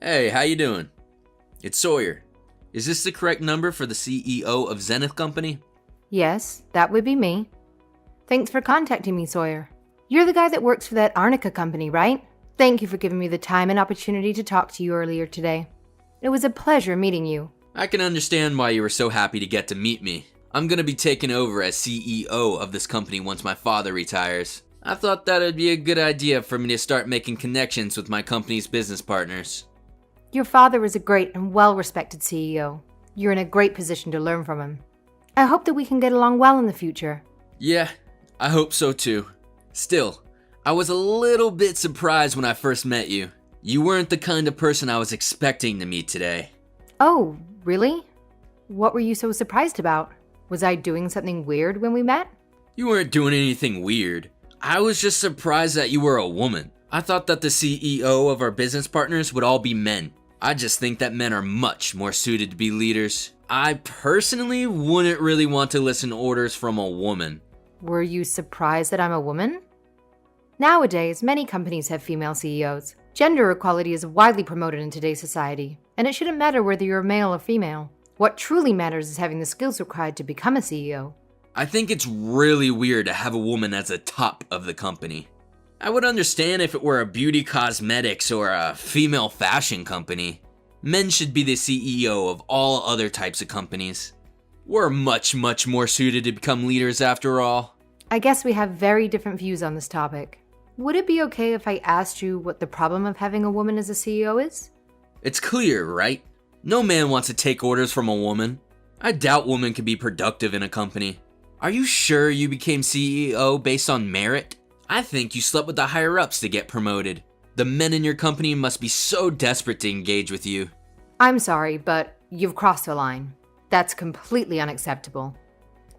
Hey, how you doing? It's Sawyer. Is this the correct number for the CEO of Zenith Company? Yes, that would be me. Thanks for contacting me, Sawyer. You're the guy that works for that Arnica company, right? Thank you for giving me the time and opportunity to talk to you earlier today. It was a pleasure meeting you. I can understand why you were so happy to get to meet me. I'm gonna be taking over as CEO of this company once my father retires. I thought that would be a good idea for me to start making connections with my company's business partners. Your father is a great and well-respected CEO. You're in a great position to learn from him. I hope that we can get along well in the future. Yeah, I hope so too. Still, I was a little bit surprised when I first met you. You weren't the kind of person I was expecting to meet today. Oh, really? What were you so surprised about? Was I doing something weird when we met? You weren't doing anything weird. I was just surprised that you were a woman. I thought that the CEO of our business partners would all be men. I just think that men are much more suited to be leaders. I personally wouldn't really want to listen to orders from a woman. Were you surprised that I'm a woman? Nowadays, many companies have female CEOs. Gender equality is widely promoted in today's society, and it shouldn't matter whether you're male or female. What truly matters is having the skills required to become a CEO. I think it's really weird to have a woman as the top of the company. I would understand if it were a beauty cosmetics or a female fashion company. Men should be the CEO of all other types of companies. We're much more suited to become leaders after all. I guess we have very different views on this topic. Would it be okay if I asked you what the problem of having a woman as a CEO is? It's clear, right? No man wants to take orders from a woman. I doubt women can be productive in a company. Are you sure you became CEO based on merit? I think you slept with the higher-ups to get promoted. The men in your company must be so desperate to engage with you. I'm sorry, but you've crossed the line. That's completely unacceptable.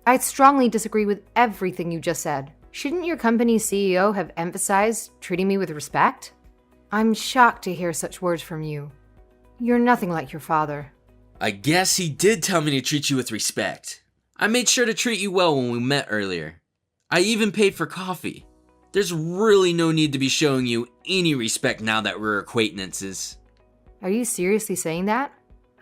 I strongly disagree with everything you just said. Shouldn't your company's CEO have emphasized treating me with respect? I'm shocked to hear such words from you. You're nothing like your father. I guess he did tell me to treat you with respect. I made sure to treat you well when we met earlier. I even paid for coffee. There's really no need to be showing you any respect now that we're acquaintances. Are you seriously saying that?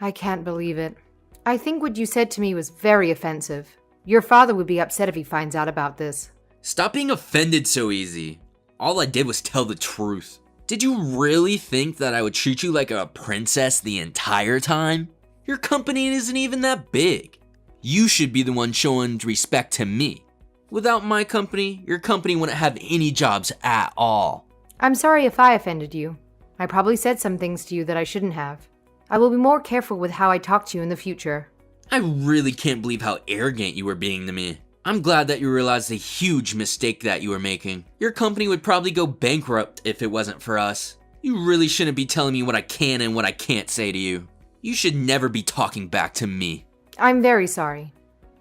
I can't believe it. I think what you said to me was very offensive. Your father would be upset if he finds out about this. Stop being offended so easy. All I did was tell the truth. Did you really think that I would treat you like a princess the entire time? Your company isn't even that big. You should be the one showing respect to me. Without my company, your company wouldn't have any jobs at all. I'm sorry if I offended you. I probably said some things to you that I shouldn't have. I will be more careful with how I talk to you in the future. I really can't believe how arrogant you were being to me. I'm glad that you realized the huge mistake that you were making. Your company would probably go bankrupt if it wasn't for us. You really shouldn't be telling me what I can and what I can't say to you. You should never be talking back to me. I'm very sorry.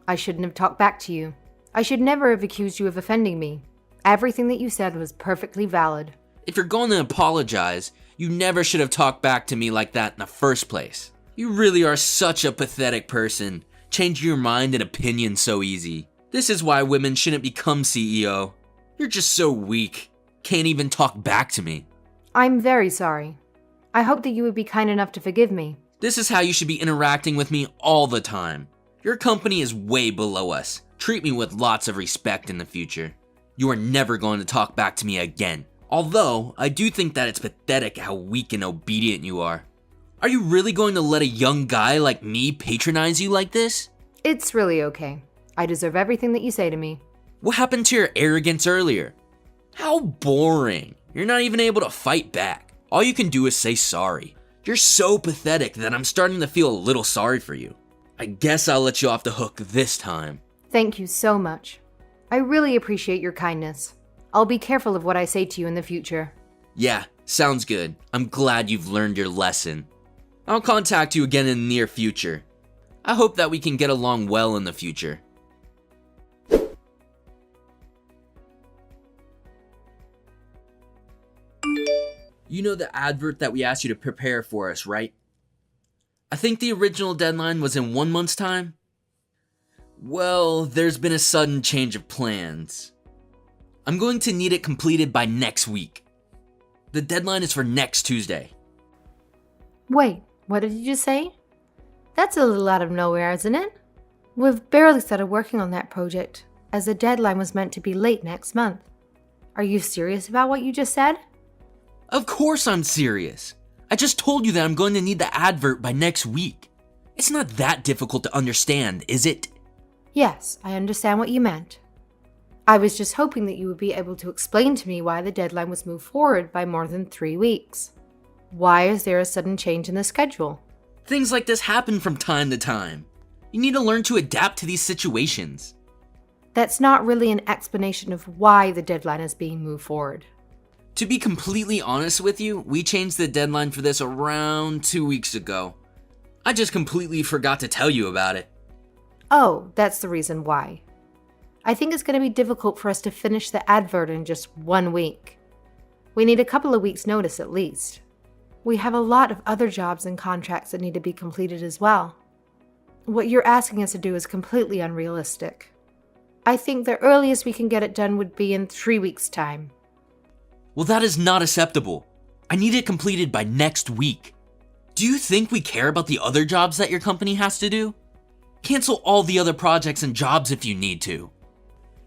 I shouldn't have talked back to you. I should never have accused you of offending me. Everything that you said was perfectly valid. If you're going to apologize, you never should have talked back to me like that in the first place. You really are such a pathetic person, changing your mind and opinion so easy. This is why women shouldn't become CEO. You're just so weak, can't even talk back to me. I'm very sorry. I hope that you would be kind enough to forgive me. This is how you should be interacting with me all the time. Your company is way below us. Treat me with lots of respect in the future. You are never going to talk back to me again. Although, I do think that it's pathetic how weak and obedient you are. Are you really going to let a young guy like me patronize you like this? It's really okay. I deserve everything that you say to me. What happened to your arrogance earlier? How boring. You're not even able to fight back. All you can do is say sorry. You're so pathetic that I'm starting to feel a little sorry for you. I guess I'll let you off the hook this time. Thank you so much. I really appreciate your kindness. I'll be careful of what I say to you in the future. Yeah, sounds good. I'm glad you've learned your lesson. I'll contact you again in the near future. I hope that we can get along well in the future. You know the advert that we asked you to prepare for us, right? I think the original deadline was in 1 month's time. Well, there's been a sudden change of plans. I'm going to need it completed by next week. The deadline is for next Tuesday. Wait, what did you just say? That's a little out of nowhere, isn't it? We've barely started working on that project, as the deadline was meant to be late next month. Are you serious about what you just said? Of course I'm serious. I just told you that I'm going to need the advert by next week. It's not that difficult to understand, is it? Yes, I understand what you meant. I was just hoping that you would be able to explain to me why the deadline was moved forward by more than 3 weeks. Why is there a sudden change in the schedule? Things like this happen from time to time. You need to learn to adapt to these situations. That's not really an explanation of why the deadline is being moved forward. To be completely honest with you, we changed the deadline for this around 2 weeks ago. I just completely forgot to tell you about it. Oh, that's the reason why. I think it's going to be difficult for us to finish the advert in just 1 week. We need a couple of weeks' notice at least. We have a lot of other jobs and contracts that need to be completed as well. What you're asking us to do is completely unrealistic. I think the earliest we can get it done would be in 3 weeks' time. Well, that is not acceptable. I need it completed by next week. Do you think we care about the other jobs that your company has to do? Cancel all the other projects and jobs if you need to.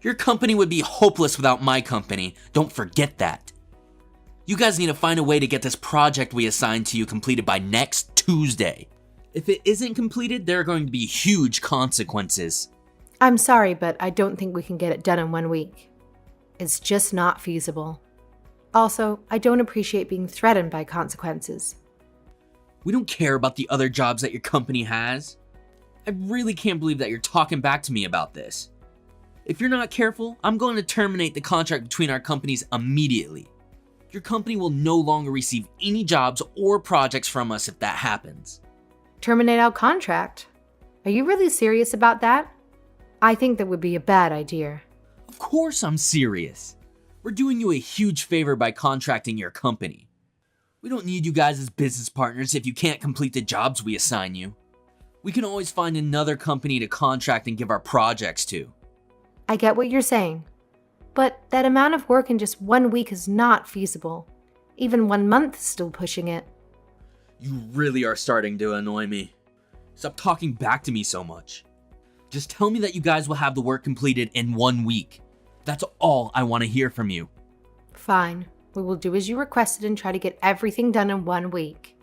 Your company would be hopeless without my company, don't forget that. You guys need to find a way to get this project we assigned to you completed by next Tuesday. If it isn't completed, there are going to be huge consequences. I'm sorry, but I don't think we can get it done in 1 week. It's just not feasible. Also, I don't appreciate being threatened by consequences. We don't care about the other jobs that your company has. I really can't believe that you're talking back to me about this. If you're not careful, I'm going to terminate the contract between our companies immediately. Your company will no longer receive any jobs or projects from us if that happens. Terminate our contract? Are you really serious about that? I think that would be a bad idea. Of course I'm serious. We're doing you a huge favor by contracting your company. We don't need you guys as business partners if you can't complete the jobs we assign you. We can always find another company to contract and give our projects to. I get what you're saying, but that amount of work in just 1 week is not feasible. Even 1 month is still pushing it. You really are starting to annoy me. Stop talking back to me so much. Just tell me that you guys will have the work completed in 1 week. That's all I want to hear from you. Fine. We will do as you requested and try to get everything done in 1 week.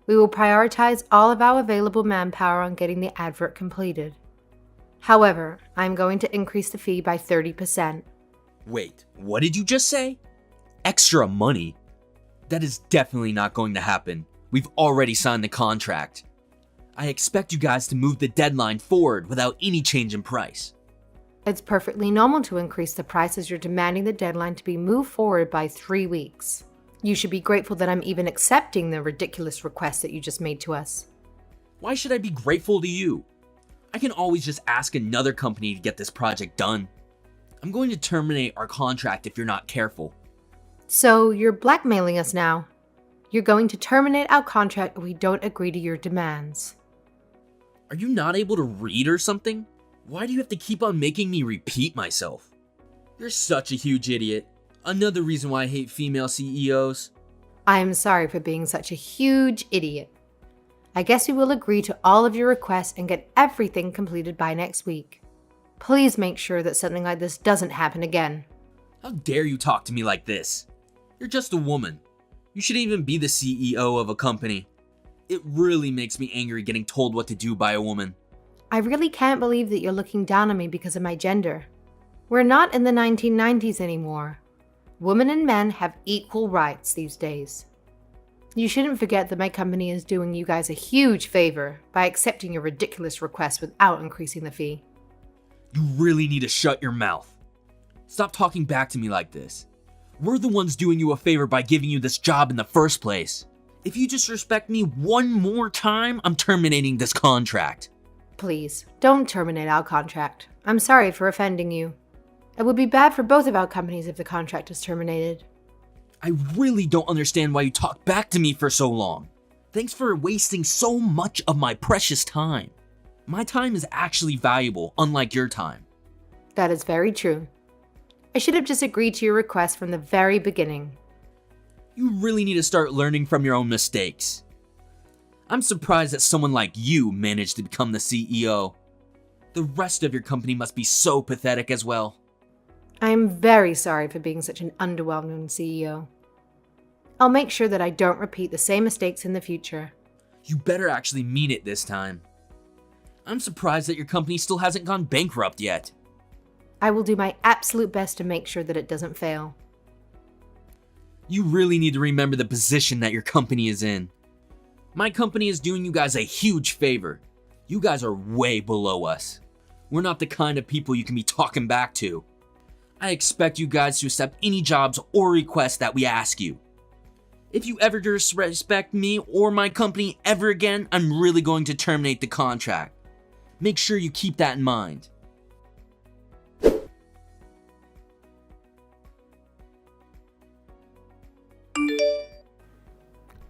We will prioritize all of our available manpower on getting the advert completed. However, I'm going to increase the fee by 30%. Wait, what did you just say? Extra money? That is definitely not going to happen. We've already signed the contract. I expect you guys to move the deadline forward without any change in price. It's perfectly normal to increase the price as you're demanding the deadline to be moved forward by 3 weeks. You should be grateful that I'm even accepting the ridiculous request that you just made to us. Why should I be grateful to you? I can always just ask another company to get this project done. I'm going to terminate our contract if you're not careful. So you're blackmailing us now. You're going to terminate our contract if we don't agree to your demands. Are you not able to read or something? Why do you have to keep on making me repeat myself? You're such a huge idiot. Another reason why I hate female CEOs. I am sorry for being such a huge idiot. I guess we will agree to all of your requests and get everything completed by next week. Please make sure that something like this doesn't happen again. How dare you talk to me like this? You're just a woman. You shouldn't even be the CEO of a company. It really makes me angry getting told what to do by a woman. I really can't believe that you're looking down on me because of my gender. We're not in the 1990s anymore. Women and men have equal rights these days. You shouldn't forget that my company is doing you guys a huge favor by accepting your ridiculous request without increasing the fee. You really need to shut your mouth. Stop talking back to me like this. We're the ones doing you a favor by giving you this job in the first place. If you disrespect me one more time, I'm terminating this contract. Please, don't terminate our contract. I'm sorry for offending you. It would be bad for both of our companies if the contract is terminated. I really don't understand why you talk back to me for so long. Thanks for wasting so much of my precious time. My time is actually valuable, unlike your time. That is very true. I should have just agreed to your request from the very beginning. You really need to start learning from your own mistakes. I'm surprised that someone like you managed to become the CEO. The rest of your company must be so pathetic as well. I am very sorry for being such an underwhelming CEO. I'll make sure that I don't repeat the same mistakes in the future. You better actually mean it this time. I'm surprised that your company still hasn't gone bankrupt yet. I will do my absolute best to make sure that it doesn't fail. You really need to remember the position that your company is in. My company is doing you guys a huge favor. You guys are way below us. We're not the kind of people you can be talking back to. I expect you guys to accept any jobs or requests that we ask you. If you ever disrespect me or my company ever again, I'm really going to terminate the contract. Make sure you keep that in mind.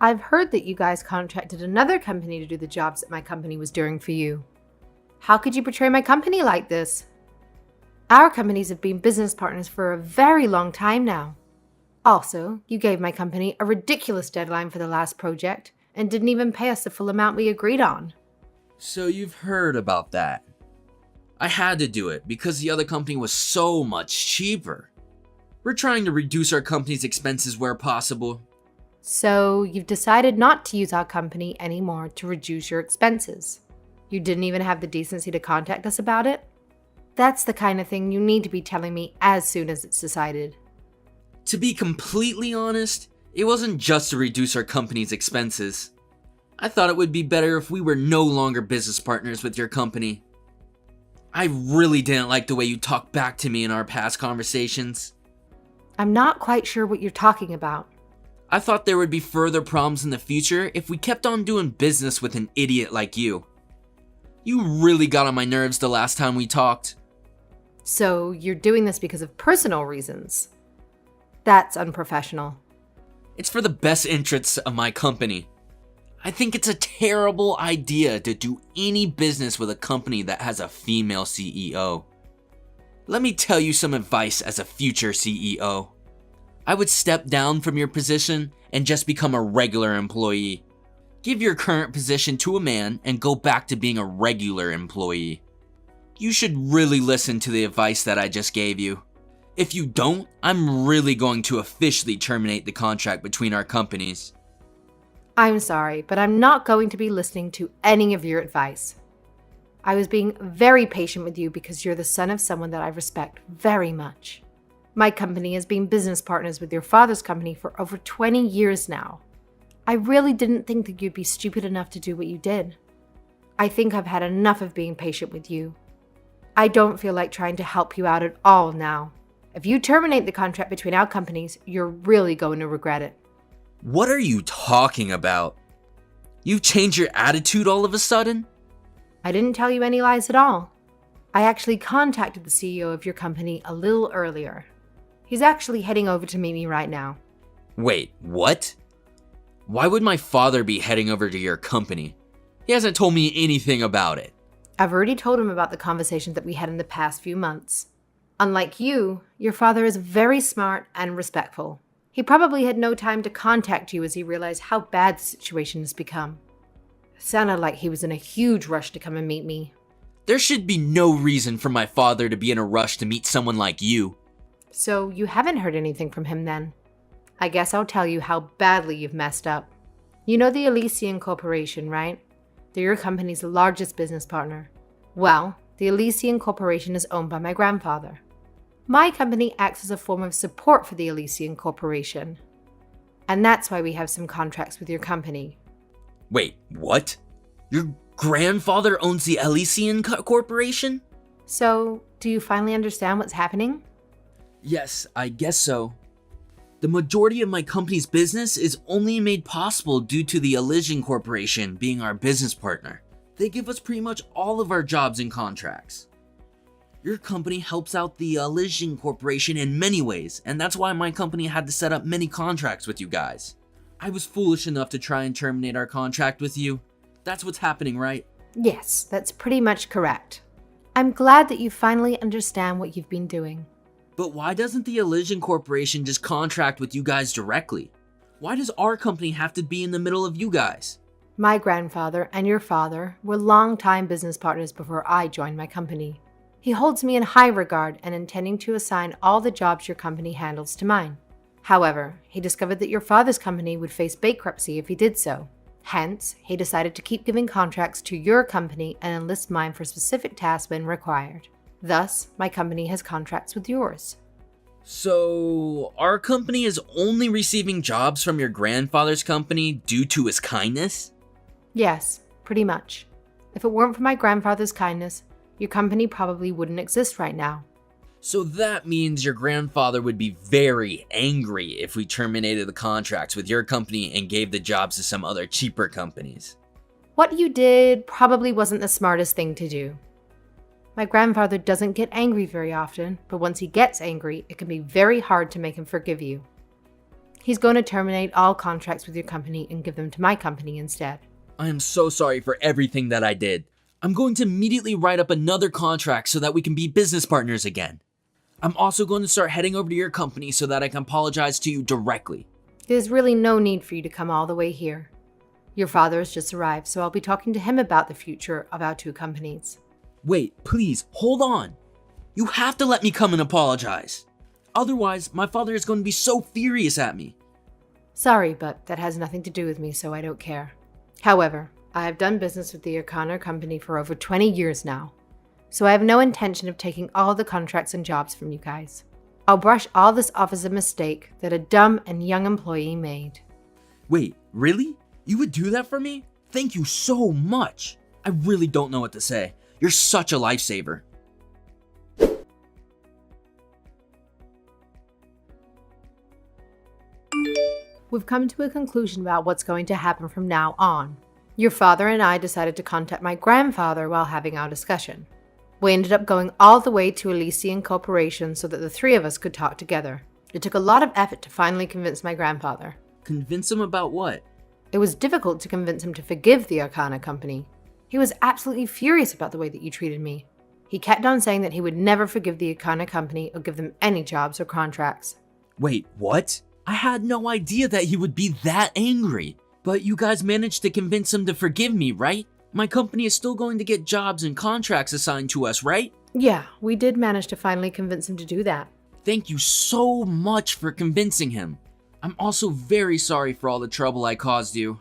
I've heard that you guys contracted another company to do the jobs that my company was doing for you. How could you betray my company like this? Our companies have been business partners for a very long time now. Also, you gave my company a ridiculous deadline for the last project and didn't even pay us the full amount we agreed on. So you've heard about that. I had to do it because the other company was so much cheaper. We're trying to reduce our company's expenses where possible. So you've decided not to use our company anymore to reduce your expenses. You didn't even have the decency to contact us about it? That's the kind of thing you need to be telling me as soon as it's decided. To be completely honest, it wasn't just to reduce our company's expenses. I thought it would be better if we were no longer business partners with your company. I really didn't like the way you talked back to me in our past conversations. I'm not quite sure what you're talking about. I thought there would be further problems in the future if we kept on doing business with an idiot like you. You really got on my nerves the last time we talked. So you're doing this because of personal reasons? That's unprofessional. It's for the best interests of my company. I think it's a terrible idea to do any business with a company that has a female CEO. Let me tell you some advice as a future CEO. I would step down from your position and just become a regular employee. Give your current position to a man and go back to being a regular employee. You should really listen to the advice that I just gave you. If you don't, I'm really going to officially terminate the contract between our companies. I'm sorry, but I'm not going to be listening to any of your advice. I was being very patient with you because you're the son of someone that I respect very much. My company has been business partners with your father's company for over 20 years now. I really didn't think that you'd be stupid enough to do what you did. I think I've had enough of being patient with you. I don't feel like trying to help you out at all now. If you terminate the contract between our companies, you're really going to regret it. What are you talking about? You've changed your attitude all of a sudden? I didn't tell you any lies at all. I actually contacted the CEO of your company a little earlier. He's actually heading over to meet me right now. Wait, what? Why would my father be heading over to your company? He hasn't told me anything about it. I've already told him about the conversations that we had in the past few months. Unlike you, your father is very smart and respectful. He probably had no time to contact you as he realized how bad the situation has become. It sounded like he was in a huge rush to come and meet me. There should be no reason for my father to be in a rush to meet someone like you. So you haven't heard anything from him then? I guess I'll tell you how badly you've messed up. You know the Elysian Corporation, right? They're your company's largest business partner. Well, the Elysian Corporation is owned by my grandfather. My company acts as a form of support for the Elysian Corporation. And that's why we have some contracts with your company. Wait, what? Your grandfather owns the Elysian Corporation? So, do you finally understand what's happening? Yes, I guess so. The majority of my company's business is only made possible due to the Elysian Corporation being our business partner. They give us pretty much all of our jobs and contracts. Your company helps out the Elysian Corporation in many ways, and that's why my company had to set up many contracts with you guys. I was foolish enough to try and terminate our contract with you. That's what's happening, right? Yes, that's pretty much correct. I'm glad that you finally understand what you've been doing. But why doesn't the Elysian Corporation just contract with you guys directly? Why does our company have to be in the middle of you guys? My grandfather and your father were longtime business partners before I joined my company. He holds me in high regard and intending to assign all the jobs your company handles to mine. However, he discovered that your father's company would face bankruptcy if he did so. Hence, he decided to keep giving contracts to your company and enlist mine for specific tasks when required. Thus, my company has contracts with yours. So, our company is only receiving jobs from your grandfather's company due to his kindness? Yes, pretty much. If it weren't for my grandfather's kindness, your company probably wouldn't exist right now. So that means your grandfather would be very angry if we terminated the contracts with your company and gave the jobs to some other cheaper companies. What you did probably wasn't the smartest thing to do. My grandfather doesn't get angry very often, but once he gets angry, it can be very hard to make him forgive you. He's going to terminate all contracts with your company and give them to my company instead. I am so sorry for everything that I did. I'm going to immediately write up another contract so that we can be business partners again. I'm also going to start heading over to your company so that I can apologize to you directly. There's really no need for you to come all the way here. Your father has just arrived, so I'll be talking to him about the future of our two companies. Wait, please, hold on. You have to let me come and apologize. Otherwise, my father is going to be so furious at me. Sorry, but that has nothing to do with me, so I don't care. However, I have done business with the O'Connor Company for over 20 years now, so I have no intention of taking all the contracts and jobs from you guys. I'll brush all this off as a mistake that a dumb and young employee made. Wait, really? You would do that for me? Thank you so much. I really don't know what to say. You're such a lifesaver. We've come to a conclusion about what's going to happen from now on. Your father and I decided to contact my grandfather while having our discussion. We ended up going all the way to Elysian Corporation so that the three of us could talk together. It took a lot of effort to finally convince my grandfather. Convince him about what? It was difficult to convince him to forgive the O'Connor Company. He was absolutely furious about the way that you treated me. He kept on saying that he would never forgive the O'Connor Company or give them any jobs or contracts. Wait, what? I had no idea that he would be that angry. But you guys managed to convince him to forgive me, right? My company is still going to get jobs and contracts assigned to us, right? Yeah, we did manage to finally convince him to do that. Thank you so much for convincing him. I'm also very sorry for all the trouble I caused you.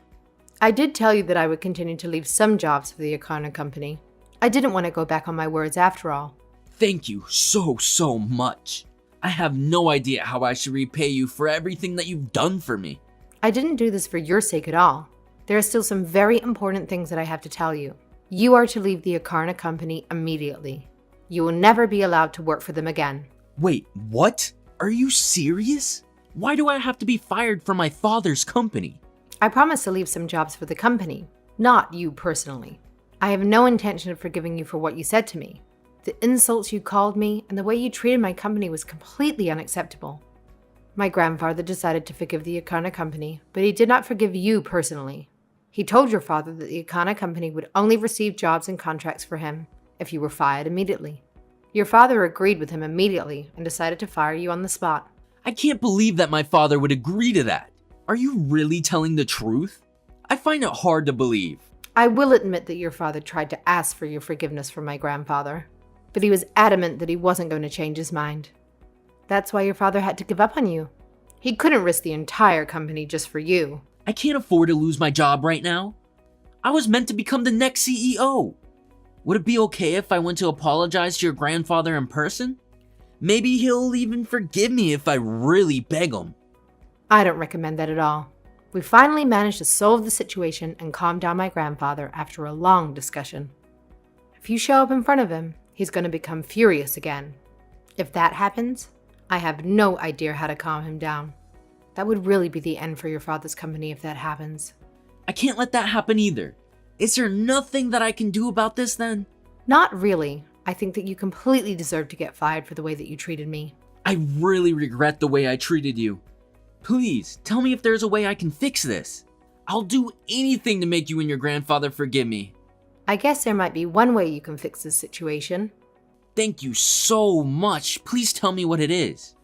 I did tell you that I would continue to leave some jobs for the O'Connor Company. I didn't want to go back on my words after all. Thank you so much. I have no idea how I should repay you for everything that you've done for me. I didn't do this for your sake at all. There are still some very important things that I have to tell you. You are to leave the O'Connor Company immediately. You will never be allowed to work for them again. Wait, what? Are you serious? Why do I have to be fired from my father's company? I promised to leave some jobs for the company, not you personally. I have no intention of forgiving you for what you said to me. The insults you called me and the way you treated my company was completely unacceptable. My grandfather decided to forgive the O'Connor Company, but he did not forgive you personally. He told your father that the O'Connor Company would only receive jobs and contracts for him if you were fired immediately. Your father agreed with him immediately and decided to fire you on the spot. I can't believe that my father would agree to that. Are you really telling the truth? I find it hard to believe. I will admit that your father tried to ask for your forgiveness from my grandfather, but he was adamant that he wasn't going to change his mind. That's why your father had to give up on you. He couldn't risk the entire company just for you. I can't afford to lose my job right now. I was meant to become the next CEO. Would it be okay if I went to apologize to your grandfather in person? Maybe he'll even forgive me if I really beg him. I don't recommend that at all. We finally managed to solve the situation and calm down my grandfather after a long discussion. If you show up in front of him, he's going to become furious again. If that happens, I have no idea how to calm him down. That would really be the end for your father's company if that happens. I can't let that happen either. Is there nothing that I can do about this then? Not really. I think that you completely deserve to get fired for the way that you treated me. I really regret the way I treated you. Please, tell me if there's a way I can fix this. I'll do anything to make you and your grandfather forgive me. I guess there might be one way you can fix this situation. Thank you so much. Please tell me what it is.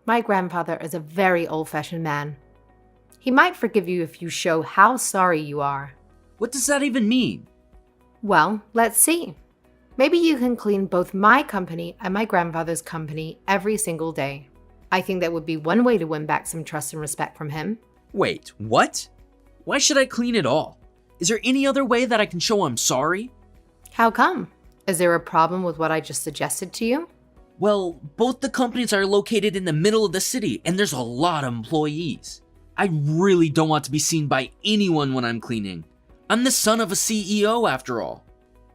My grandfather is a very old-fashioned man. He might forgive you if you show how sorry you are. What does that even mean? Well, let's see. Maybe you can clean both my company and my grandfather's company every single day. I think that would be one way to win back some trust and respect from him. Wait, what? Why should I clean it all? Is there any other way that I can show I'm sorry? How come? Is there a problem with what I just suggested to you? Well, both the companies are located in the middle of the city and there's a lot of employees. I really don't want to be seen by anyone when I'm cleaning. I'm the son of a CEO after all.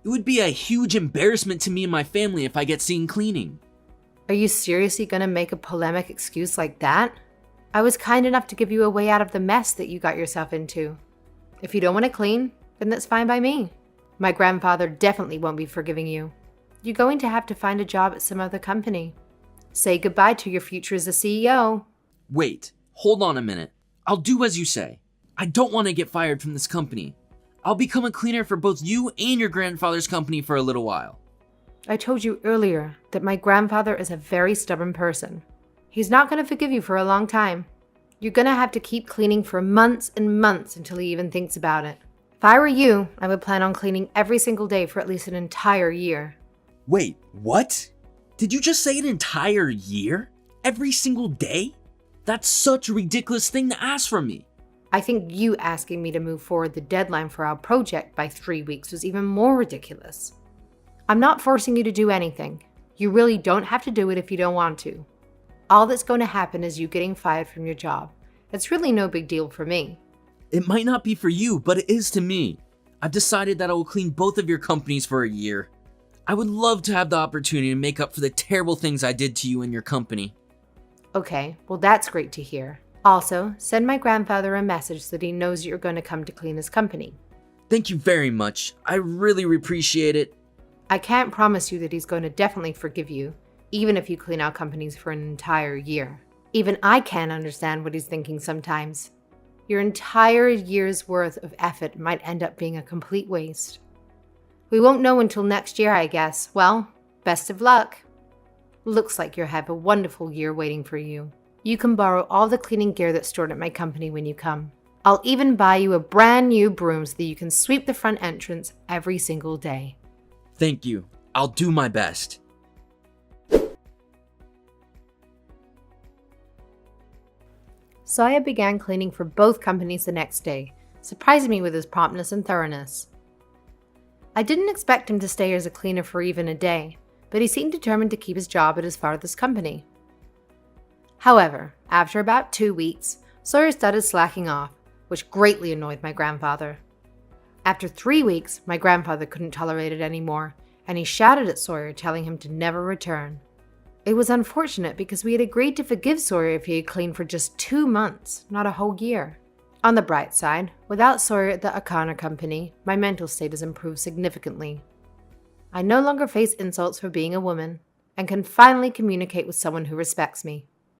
It would be a huge embarrassment to me and my family if I get seen cleaning. Are you seriously going to make a polemic excuse like that? I was kind enough to give you a way out of the mess that you got yourself into. If you don't want to clean, then that's fine by me. My grandfather definitely won't be forgiving you. You're going to have to find a job at some other company. Say goodbye to your future as a CEO. Wait, hold on a minute. I'll do as you say. I don't want to get fired from this company. I'll become a cleaner for both you and your grandfather's company for a little while. I told you earlier that my grandfather is a very stubborn person. He's not going to forgive you for a long time. You're going to have to keep cleaning for months and months until he even thinks about it. If I were you, I would plan on cleaning every single day for at least an entire year. Wait, what? Did you just say an entire year? Every single day? That's such a ridiculous thing to ask from me. I think you asking me to move forward the deadline for our project by 3 weeks was even more ridiculous. I'm not forcing you to do anything. You really don't have to do it if you don't want to. All that's going to happen is you getting fired from your job. It's really no big deal for me. It might not be for you, but it is to me. I've decided that I will clean both of your companies for a year. I would love to have the opportunity to make up for the terrible things I did to you and your company. Okay, well that's great to hear. Also, send my grandfather a message so that he knows you're going to come to clean his company. Thank you very much. I really appreciate it. I can't promise you that he's going to definitely forgive you, even if you clean our companies for an entire year. Even I can't understand what he's thinking sometimes. Your entire year's worth of effort might end up being a complete waste. We won't know until next year, I guess. Well, best of luck. Looks like you'll have a wonderful year waiting for you. You can borrow all the cleaning gear that's stored at my company when you come. I'll even buy you a brand new broom so that you can sweep the front entrance every single day. Thank you. I'll do my best. Sawyer began cleaning for both companies the next day, surprising me with his promptness and thoroughness. I didn't expect him to stay as a cleaner for even a day, but he seemed determined to keep his job at his father's company. However, after about 2 weeks, Sawyer started slacking off, which greatly annoyed my grandfather. After 3 weeks, my grandfather couldn't tolerate it anymore, and he shouted at Sawyer, telling him to never return. It was unfortunate because we had agreed to forgive Sawyer if he had cleaned for just 2 months, not a whole year. On the bright side, without Sawyer at the Akana company, my mental state has improved significantly. I no longer face insults for being a woman, and can finally communicate with someone who respects me.